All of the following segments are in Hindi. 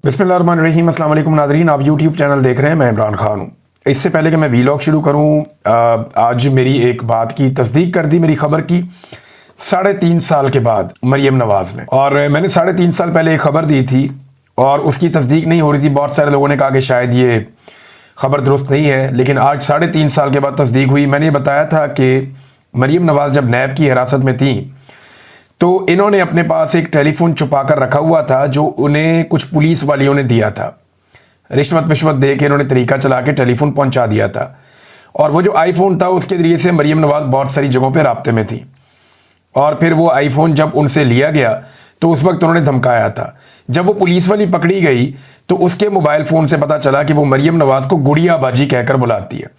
बिस्मिल्लाहिर्रहमानिर्रहीम। अस्सलाम वालेकुम नाज़रीन, आप यूट्यूब चैनल देख रहे हैं। मैं इमरान खान हूँ। इससे पहले कि मैं वीलॉग शुरू करूँ, आज मेरी एक बात की तस्दीक कर दी, मेरी खबर की 3.5 साल के बाद मरियम नवाज़ ने। और मैंने 3.5 साल पहले एक खबर दी थी और उसकी तस्दीक नहीं हो रही थी। बहुत सारे लोगों ने कहा कि शायद ये खबर दुरुस्त नहीं है, लेकिन आज 3.5 साल के बाद तस्दीक हुई। मैंने बताया था कि मरियम नवाज़ जब नैब की हिरासत में थी तो इन्होंने अपने पास एक टेलीफोन छुपा कर रखा हुआ था जो उन्हें कुछ पुलिस वालियों ने दिया था। रिश्वत दे के इन्होंने तरीका चला के टेलीफोन पहुंचा दिया था। और वो जो आईफोन था उसके ज़रिए से मरियम नवाज़ बहुत सारी जगहों पे राब्ते में थी। और फिर वो आईफोन जब उनसे लिया गया तो उस वक्त उन्होंने धमकाया था। जब वो पुलिस वाली पकड़ी गई तो उसके मोबाइल फ़ोन से पता चला कि वो मरियम नवाज़ को गुड़िया बाजी कहकर बुलाती है,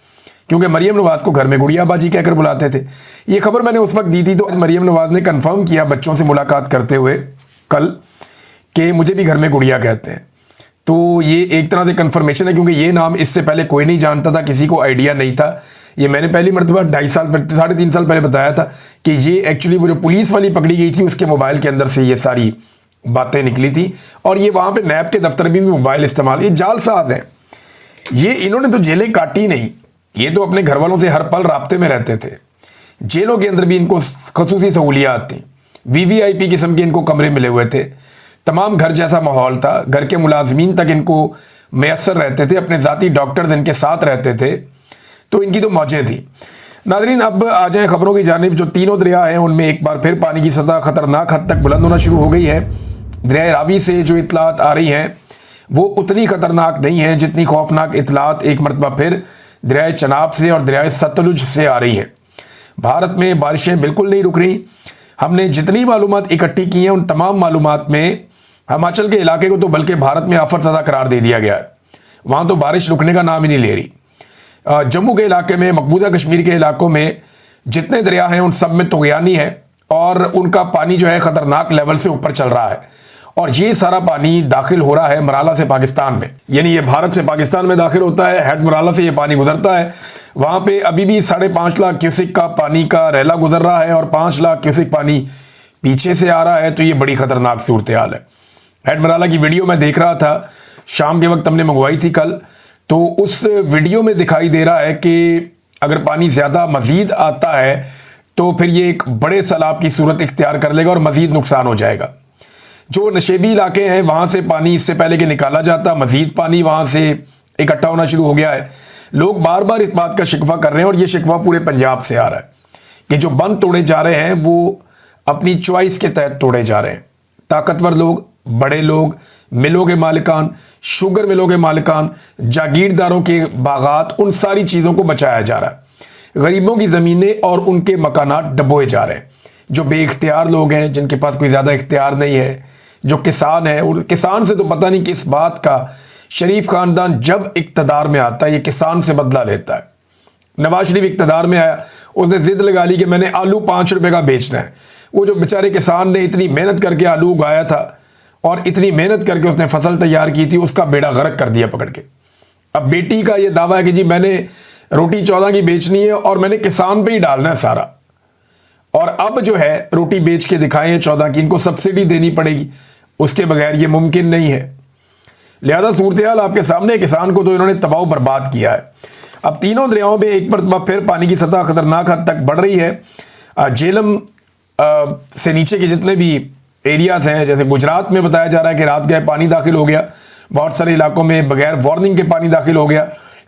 क्योंकि मरियम नवाज़ को घर में गुड़िया बाजी कहकर बुलाते थे। ये खबर मैंने उस वक्त दी थी। तो मरियम नवाज़ ने कंफर्म किया बच्चों से मुलाकात करते हुए कल कि मुझे भी घर में गुड़िया कहते हैं। तो ये एक तरह से कंफर्मेशन है, क्योंकि ये नाम इससे पहले कोई नहीं जानता था, किसी को आइडिया नहीं था। ये मैंने पहली मरतबा 3.5 साल पहले बताया था कि ये एक्चुअली वो जो पुलिस वाली पकड़ी गई थी उसके मोबाइल के अंदर से ये सारी बातें निकली थी। और ये वहाँ पर नैब के दफ्तर में भी मोबाइल इस्तेमाल, ये जालसाज हैं। ये इन्होंने तो जेलें काटी नहीं, ये तो अपने घर वालों से हर पल राब्ते में रहते थे। जेलों के अंदर भी इनको खसूसी सहूलियात थी, वीवीआईपी किस्म के इनको कमरे मिले हुए थे, तमाम घर जैसा माहौल था, घर के मुलाजमीन तक इनको मैसर रहते थे, अपने ज़ाती डॉक्टर्स इनके साथ रहते थे। तो इनकी तो मौजें थी। नाज़रीन, अब आ जाए खबरों की जानिब। जो तीनों दरिया हैं उनमें एक बार फिर पानी की सतह ख़तरनाक हद तक बुलंद होना शुरू हो गई है। दरिया रावी से जो इतलात आ रही हैं वो उतनी ख़तरनाक नहीं है जितनी खौफनाक इतलात एक मरतबा फिर दरिया चनाब से और दरिया सतलुज से आ रही हैं। भारत में बारिशें बिल्कुल नहीं रुक रही। हमने जितनी मालूमात इकट्ठी की हैं उन तमाम मालूमात में हिमाचल के इलाके को तो बल्कि भारत में आफत ज़दा करार दे दिया गया है। वहाँ तो बारिश रुकने का नाम ही नहीं ले रही। जम्मू के इलाके में, मकबूजा कश्मीर के इलाकों में जितने दरिया हैं उन सब में तुग़यानी है और उनका पानी जो है ख़तरनाक लेवल से ऊपर चल रहा है। और ये सारा पानी दाखिल हो रहा है मराला से पाकिस्तान में, यानी ये भारत से पाकिस्तान में दाखिल होता है। हेड मराला से ये पानी गुजरता है। वहाँ पे अभी भी 5.5 लाख क्यूसिक का पानी का रैला गुजर रहा है और 5 लाख क्यूसिक पानी पीछे से आ रहा है। तो ये बड़ी ख़तरनाक सूरत हाल है। हेड मराला की वीडियो मैं देख रहा था, शाम के वक्त हमने मंगवाई थी कल। तो उस वीडियो में दिखाई दे रहा है कि अगर पानी ज़्यादा मज़ीद आता है तो फिर ये एक बड़े सैलाब की सूरत इख्तियार कर लेगा और मज़ीद नुकसान हो जाएगा। जो नशेबी इलाके हैं वहाँ से पानी इससे पहले कि निकाला जाता, मज़ीद पानी वहाँ से इकट्ठा होना शुरू हो गया है। लोग बार बार इस बात का शिकवा कर रहे हैं और ये शिकवा पूरे पंजाब से आ रहा है कि जो बंद तोड़े जा रहे हैं वो अपनी चॉइस के तहत तोड़े जा रहे हैं। ताकतवर लोग, बड़े लोग, मिलों के मालिकान, शुगर मिलों के मालिकान, जागीरदारों के बागात, उन सारी चीज़ों को बचाया जा रहा है। गरीबों की ज़मीनें और उनके मकानात डबोए जा रहे हैं। जो बेइख्तियार लोग हैं, जिनके पास कोई ज़्यादा इख्तियार नहीं है, जो किसान है, और किसान से तो पता नहीं किस बात का शरीफ खानदान जब इक़्तिदार में आता है ये किसान से बदला लेता है। नवाज शरीफ इक़्तिदार में आया, उसने ज़िद लगा ली कि मैंने आलू 5 रुपये का बेचना है। वो जो बेचारे किसान ने इतनी मेहनत करके आलू उगाया था और इतनी मेहनत करके उसने फसल तैयार की थी, उसका बेड़ा गर्क कर दिया पकड़ के। अब बेटी का ये दावा है कि जी मैंने रोटी 14 की बेचनी है और मैंने किसान पे ही डालना है सारा, और अब जो है रोटी बेच के दिखाएं 14 की, इनको सब्सिडी देनी पड़ेगी, उसके बगैर ये मुमकिन नहीं है। लिहाजा सूरत हाल आपके सामने, किसान को तो इन्होंने तबाह बर्बाद किया है। अब तीनों दरियाओं में एक मरतबा फिर पानी की सतह खतरनाक हद तक बढ़ रही है। झेलम से नीचे के जितने भी एरियाज हैं, जैसे गुजरात में बताया जा रहा है कि रात गए पानी दाखिल हो गया, बहुत सारे इलाकों में बगैर वार्निंग के पानी दाखिल हो गया।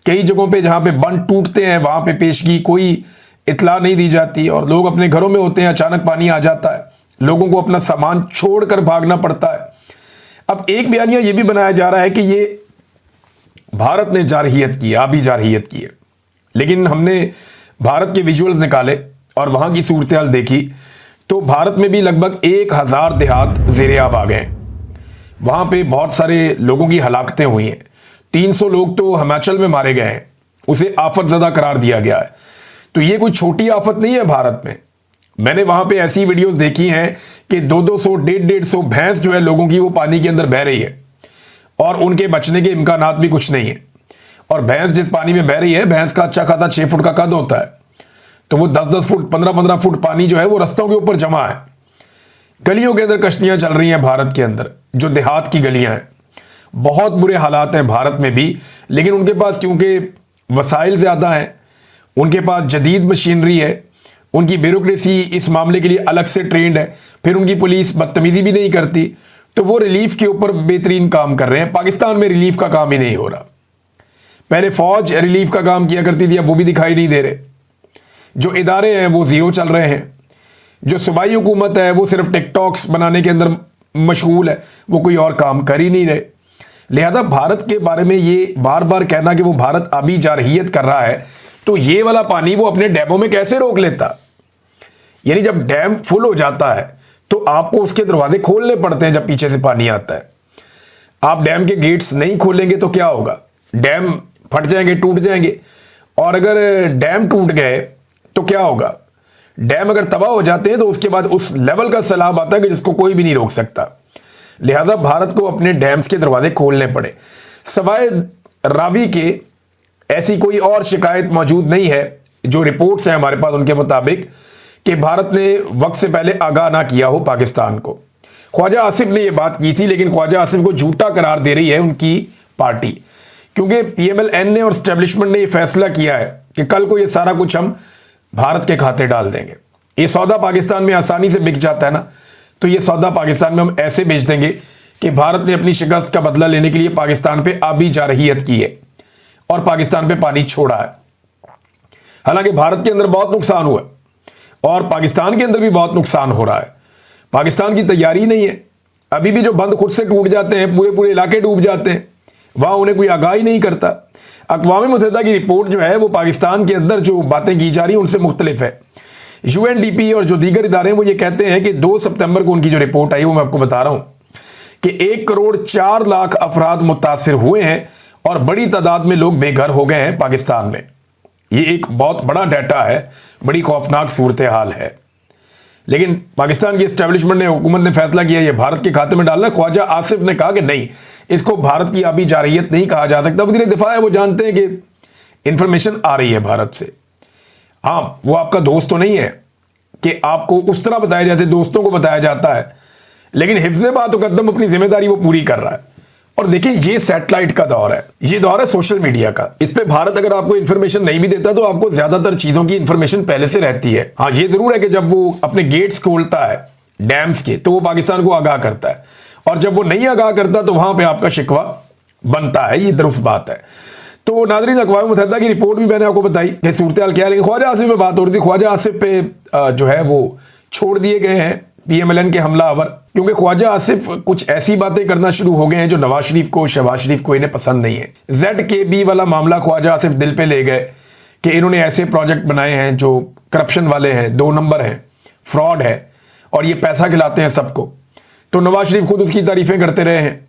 कई जगहों पे जहाँ पे बंद टूटते हैं वहाँ पे पेशगी कोई इतला नहीं दी जाती और लोग अपने घरों में होते हैं, अचानक पानी आ जाता है, लोगों को अपना सामान छोड़कर भागना पड़ता है। अब एक बयानिया ये भी बनाया जा रहा है कि ये भारत ने जारहियत की, आबी जारहियत की है, लेकिन हमने भारत के विजुअल्स निकाले और वहाँ की सूरत हाल देखी तो भारत में भी लगभग 1000 देहात ज़ेर-ए-आब आ गए। वहाँ पे बहुत सारे लोगों की हलाकतें हुई हैं। 300 लोग तो हिमाचल में मारे गए हैं, उसे आफत ज़दा करार दिया गया है। तो ये कोई छोटी आफत नहीं है भारत में। मैंने वहाँ पे ऐसी वीडियोस देखी हैं कि 200 150 भैंस जो है लोगों की वो पानी के अंदर बह रही है और उनके बचने के इम्कानात भी कुछ नहीं है। और भैंस जिस पानी में बह रही है, भैंस का अच्छा खासा 6 फुट का कद होता है, तो वो 10-10 फुट 15-15 फुट पानी जो है वो रस्तों के ऊपर जमा है। गलियों के अंदर कश्तियां चल रही हैं भारत के अंदर, जो देहात की गलियां हैं बहुत बुरे हालात हैं भारत में भी, लेकिन उनके पास क्योंकि वसाइल ज़्यादा हैं, उनके पास जदीद मशीनरी है, उनकी ब्यूरोक्रेसी इस मामले के लिए अलग से ट्रेंड है, फिर उनकी पुलिस बदतमीजी भी नहीं करती, तो वो रिलीफ के ऊपर बेहतरीन काम कर रहे हैं। पाकिस्तान में रिलीफ का काम ही नहीं हो रहा। पहले फौज रिलीफ का काम किया करती थी, अब वो भी दिखाई नहीं दे रहे। जो इदारे हैं वो जीरो चल रहे हैं। जो सूबाई हुकूमत है वो सिर्फ टिकटॉक्स बनाने के अंदर मशगूल है, वो कोई और काम कर ही नहीं रहे। लिहाजा भारत के बारे में ये बार बार कहना कि वो भारत आबी जारहियत कर रहा है, तो ये वाला पानी वो अपने डैमों में कैसे रोक लेता? यानी जब डैम फुल हो जाता है तो आपको उसके दरवाजे खोलने पड़ते हैं जब पीछे से पानी आता है। आप डैम के गेट्स नहीं खोलेंगे तो क्या होगा? डैम फट जाएंगे, टूट जाएंगे। और अगर डैम टूट गए तो क्या होगा? डैम अगर तबाह हो जाते हैं तो उसके बाद उस लेवल का सैलाब आता है कि जिसको कोई भी नहीं रोक सकता। लिहाजा भारत को अपने डैम्स के दरवाजे खोलने पड़े। सवाए रावी के ऐसी कोई और शिकायत मौजूद नहीं है। जो रिपोर्ट्स हैं हमारे पास उनके मुताबिक कि भारत ने वक्त से पहले आगाह ना किया हो पाकिस्तान को। ख्वाजा आसिफ ने यह बात की थी, लेकिन ख्वाजा आसिफ को झूठा करार दे रही है उनकी पार्टी, क्योंकि PMLN ने और स्टैब्लिशमेंट ने यह फैसला किया है कि कल को यह सारा कुछ हम भारत के खाते डाल देंगे। ये सौदा पाकिस्तान में आसानी से बिक जाता है ना, तो ये सौदा पाकिस्तान में हम ऐसे बेच देंगे कि भारत ने अपनी शिकस्त का बदला लेने के लिए पाकिस्तान पे आबी जारहियत की है और पाकिस्तान पे पानी छोड़ा है। हालांकि भारत के अंदर बहुत नुकसान हुआ और पाकिस्तान के अंदर भी बहुत नुकसान हो रहा है। पाकिस्तान की तैयारी नहीं है। अभी भी जो बंद खुद से टूट जाते हैं, पूरे पूरे इलाके डूब जाते हैं, वहां उन्हें कोई आगाही नहीं करता। अक़वाम मुत्तहिदा की रिपोर्ट जो है वो पाकिस्तान के अंदर जो बातें की जा रही हैं उनसे मुख्तलिफ है। UNDP और जो दीगर इदारे हैं वो ये कहते हैं कि 2 सितंबर को उनकी जो रिपोर्ट आई वो मैं आपको बता रहा हूं कि 1 करोड़ 4 लाख अफराद मुतासिर हुए हैं और बड़ी तादाद में लोग बेघर हो गए हैं पाकिस्तान में। ये एक बहुत बड़ा डाटा है, बड़ी खौफनाक सूरत हाल है। लेकिन पाकिस्तान की एस्टेब्लिशमेंट ने, हुकूमत ने फैसला किया ये भारत के खाते में डालना। ख्वाजा आसिफ ने कहा कि नहीं, इसको भारत की आबी जारहियत नहीं कहा जा सकता। वज़ीर दिफा है, वो जानते हैं कि इंफॉर्मेशन आ रही है भारत से। हाँ, वो आपका दोस्त तो नहीं है कि आपको उस तरह बताया जैसे दोस्तों को बताया जाता है, लेकिन हिफ्ज़े बात मुक़द्दम अपनी जिम्मेदारी वो पूरी कर रहा है। और देखिए, ये सैटेलाइट का दौर है, ये दौर है सोशल मीडिया का। इस पे भारत अगर आपको इंफॉर्मेशन नहीं भी देता तो आपको ज्यादातर चीजों की इंफॉर्मेशन पहले से रहती है। हाँ, ये जरूर है कि जब वो अपने गेट्स खोलता है डैम्स के तो वो पाकिस्तान को आगाह करता है, और जब वो नहीं आगाह करता तो वहां पे आपका शिकवा बनता है। ये दुरुस्त बात है। तो नाज़रीन, अक़वाम मुत्तहिदा की रिपोर्ट भी मैंने आपको बताई कि सूरत हाल क्या है, लेकिन ख्वाजा आसिफ पे बात हो रही थी। ख्वाजा आसिफ पे जो है वो छोड़ दिए गए हैं PMLN के हमलावर, क्योंकि ख्वाजा आसिफ कुछ ऐसी बातें करना शुरू हो गए हैं जो नवाज शरीफ को, शहबाज शरीफ को इन्हें पसंद नहीं है। ZKB वाला मामला ख्वाजा आसिफ दिल पे ले गए कि इन्होंने ऐसे प्रोजेक्ट बनाए हैं जो करप्शन वाले हैं, 2 नंबर हैं, फ्रॉड है और ये पैसा खिलाते हैं सबको। तो नवाज शरीफ खुद उसकी तारीफें करते रहे हैं।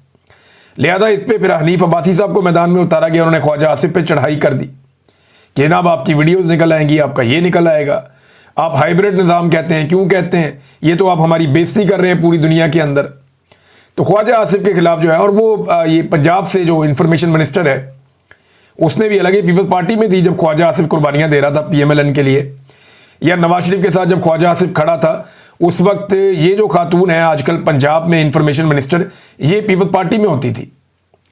लिहाजा इस पर फिर हनीफ अब्बासी साहब को मैदान में उतारा गया। उन्होंने ख्वाजा आसिफ पे चढ़ाई कर दी कि जनाब आपकी वीडियोज़ निकल आएंगी, आपका ये निकल आएगा, आप हाइब्रिड निज़ाम कहते हैं, क्यों कहते हैं, ये तो आप हमारी बेइज्जती कर रहे हैं पूरी दुनिया के अंदर। तो ख्वाजा आसिफ के खिलाफ जो है, और वो ये पंजाब से जो इंफॉर्मेशन मिनिस्टर है उसने भी, अलग पीपल्स पार्टी में थी जब ख्वाजा आसिफ कुर्बानियां दे रहा था PMLN के लिए, या नवाज शरीफ के साथ जब ख्वाजा आसिफ खड़ा था उस वक्त ये जो खातून है आजकल पंजाब में इंफॉर्मेशन मिनिस्टर, ये पीपल्स पार्टी में होती थी।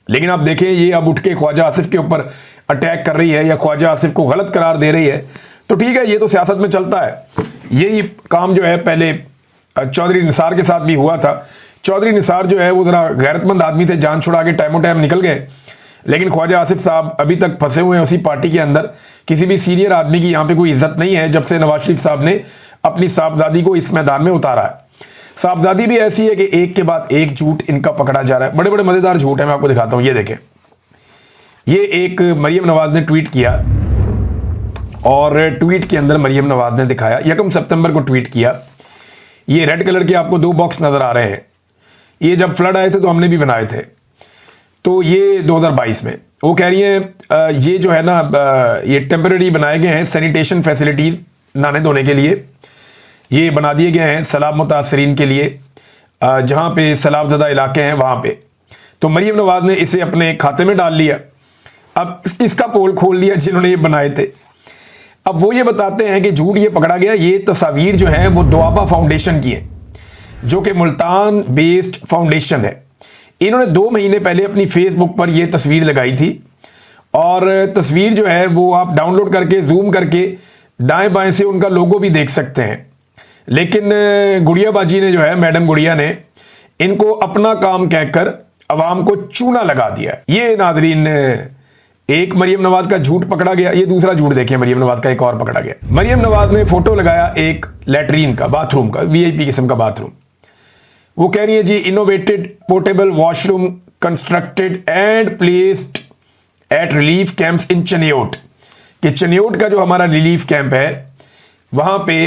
लेकिन आप देखें ये अब उठ के ख्वाजा आसिफ के ऊपर अटैक कर रही है या ख्वाजा आसिफ को गलत करार दे रही है। तो ठीक है, ये तो सियासत में चलता है। यही काम जो है पहले चौधरी निसार के साथ भी हुआ था। चौधरी निसार जो है वो ज़रा गैरतमंद आदमी थे, जान छुड़ा के टाइमों टाइम निकल गए, लेकिन ख्वाजा आसिफ साहब अभी तक फंसे हुए हैं उसी पार्टी के अंदर। किसी भी सीनियर आदमी की यहाँ पे कोई इज्जत नहीं है जब से नवाज शरीफ साहब ने अपनी साहबजादी को इस मैदान में उतारा है। साहबजादी भी ऐसी है कि एक के बाद एक झूठ इनका पकड़ा जा रहा है। बड़े बड़े मज़ेदार झूठ है, मैं आपको दिखाता हूँ। ये देखें, ये एक मरियम नवाज ने ट्वीट किया और ट्वीट के अंदर मरियम नवाज ने दिखाया, 1 सितंबर को ट्वीट किया। ये रेड कलर के आपको 2 बॉक्स नज़र आ रहे हैं। ये जब फ्लड आए थे तो हमने भी बनाए थे। तो ये 2022 में वो कह रही हैं ये जो है ना ये टेम्पररी बनाए गए हैं सैनिटेशन फैसिलिटीज़, नहाने धोने के लिए ये बना दिए गए हैं सैलाब मुतासरीन के लिए, जहाँ पे सैलाब ज़दा इलाके हैं वहाँ पे। तो मरियम नवाज ने इसे अपने खाते में डाल लिया। अब इसका पोल खोल दिया जिन्होंने ये बनाए थे। अब वो ये बताते हैं कि झूठ ये पकड़ा गया। ये तस्वीर जो है वो दुआबा फाउंडेशन की है, जो कि मुल्तान बेस्ड फाउंडेशन है। इन्होंने 2 महीने पहले अपनी फेसबुक पर यह तस्वीर लगाई थी और तस्वीर जो है वो आप डाउनलोड करके जूम करके दाएं बाएं से उनका लोगो भी देख सकते हैं। लेकिन गुड़िया बाजी ने जो है, मैडम गुड़िया ने इनको अपना काम कहकर अवाम को चूना लगा दिया। ये नाजरीन, एक मरियम नवाज का झूठ पकड़ा गया, ये दूसरा झूठ देखिए मरियम नवाज का एक और पकड़ा गया। मरियम नवाज ने फोटो लगाया एक लैट्रीन का, बाथरूम का, वीआईपी किस्म का बाथरूम। वो कह रही है जी, innovated portable washroom constructed and placed at relief camps in Chiniot, कि चनियोट का जो हमारा रिलीफ कैंप है वहां पे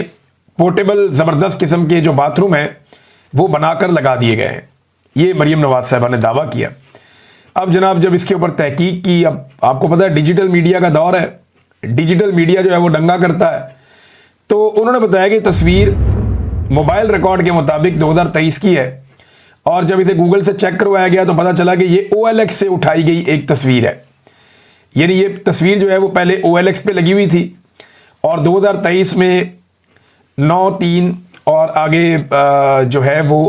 पोर्टेबल जबरदस्त किस्म के जो बाथरूम है वो बनाकर लगा दिए गए हैं। ये मरियम नवाज साहबा ने दावा किया। अब जनाब जब इसके ऊपर तहकीक की, अब आपको पता है डिजिटल मीडिया का दौर है, डिजिटल मीडिया जो है वो दंगा करता है, तो उन्होंने बताया कि तस्वीर मोबाइल रिकॉर्ड के मुताबिक 2023 की है और जब इसे गूगल से चेक करवाया गया तो पता चला कि ये OLX से उठाई गई एक तस्वीर है। यानी ये तस्वीर जो है वो पहले OLX पे लगी हुई थी और 2023 में 9:03 और आगे जो है वो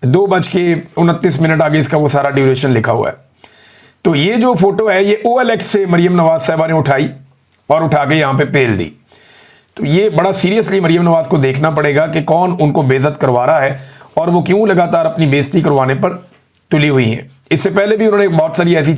2:29 आगे इसका वो सारा ड्यूरेशन लिखा हुआ है। तो ये जो फोटो है ये OLX से मरियम नवाज साहबा ने उठाई और उठा के यहाँ पे पेल दी। तो ये बड़ा सीरियसली मरियम नवाज को देखना पड़ेगा कि कौन उनको बेइज्जत करवा रहा है और वो क्यों लगातार अपनी बेइज्जती करवाने पर तुली हुई हैं। इससे पहले भी उन्होंने बहुत सारी ऐसी